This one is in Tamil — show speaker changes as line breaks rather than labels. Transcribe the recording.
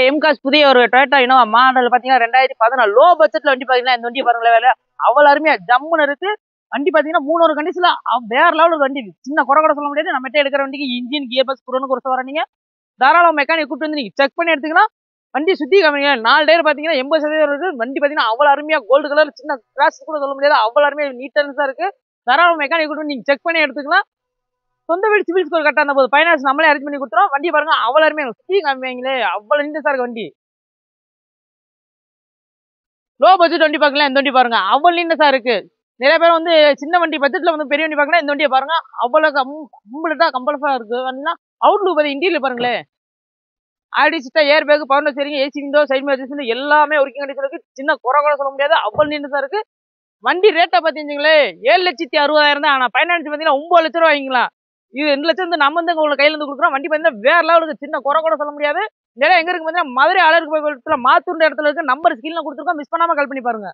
எம்காஸ் புதிய ஒரு டொயோட்டா இனோவா மாடல் பாத்தீங்கன்னா 2014 லோ பட்ஜெட்ல வண்டி பாத்தீங்கன்னா இந்த வண்டி பாருங்களேன் வேலை அவ்வளவு அருமையா ஜம்முன்னு இருக்கு. வண்டி பாத்தீங்கன்னா 3 கண்டிஷன்ல வேற லெவலுக்கு வண்டி. சின்ன குறை கூட சொல்ல முடியாது. நம்மகிட்ட எடுக்கிற வண்டிக்கு இன்ஜின் கியர் பாக்ஸ் குறைன்னு குறைச்சு வர நீங்க தாராளம் மெக்கானிக் கூப்பிட்டு வந்து நீங்க செக் பண்ணி எடுத்துக்கலாம். வண்டி சுத்தி காமிங்க 4 டயர் பாத்தீங்கன்னா 80% இருக்கு. வண்டி பாத்தீங்கன்னா அவ்வளவு அருமையா கோல்டு கலர் சின்ன கிராஷ் கூட சொல்ல முடியாது. அவ்வளவு அருமையா நீட்டா இருக்கு. தாராளம் மெக்கானிக் கூப்பிட்டு வந்து நீங்க செக் பண்ணி எடுத்துக்கலாம். சொந்த வீடு சிவில் ஸ்கோர் கரெக்டா இருந்த போது ஃபைனான்ஸ் நம்மளே அரேஞ்ச் பண்ணி கொடுத்துறோம். வண்டி பாருங்க அவ்வளவு அருமையா சுத்தி காமிங்களே அவ்வளவு நீட்டா இருக்கு வண்டி. லோ பட்ஜெட் வண்டி பார்க்கலாம் இந்த வண்டி பாருங்க அவ்வளவு நீட்டா இருக்கு. நிறைய பேர் வந்து சின்ன வண்டி பட்ஜெட்ல வந்து பெரிய வண்டி பார்க்கலாம் இந்த வண்டியை பாருங்க அவ்வளவு கம்ப்ளீட்டா கம்பல்சரா இருக்கு. அவுட்லுக் பாத்தீங்க இன்டீரியர் பாருங்களேன் ஆடி சிட்டா air bag power steering AC window side mirror எல்லாமே ஒர்க்கிங் கண்டிஷன் இருக்கு. சின்ன குறை கூட சொல்ல முடியாது அவ்வளவு நீட்டா இருக்கு. வண்டி ரேட்டா பாத்தீங்களே 7,60,000 தான். ஆனா ஃபைனான்ஸ் பாத்தீங்கன்னா 9 லட்சம் ரூபாய் வாங்கிக்கலாம். இது 2 லட்சம் வந்து நம்ம வந்து உங்க கையில இருந்து கொடுக்குறோம். வண்டி பாத்தீங்கன்னா வேற லெவலுக்கு சின்ன குறை கூட சொல்ல முடியாது. நிறைய எங்க இருக்கு பாத்தீங்கன்னா மதுரை அழகு கோயிலத்துல மாத்தூர் இடத்துல இருக்கு. நம்பர் ஸ்கிரீன்ல கொடுத்துருக்கோம். மிஸ் பண்ணாம கால் பண்ணி பாருங்க.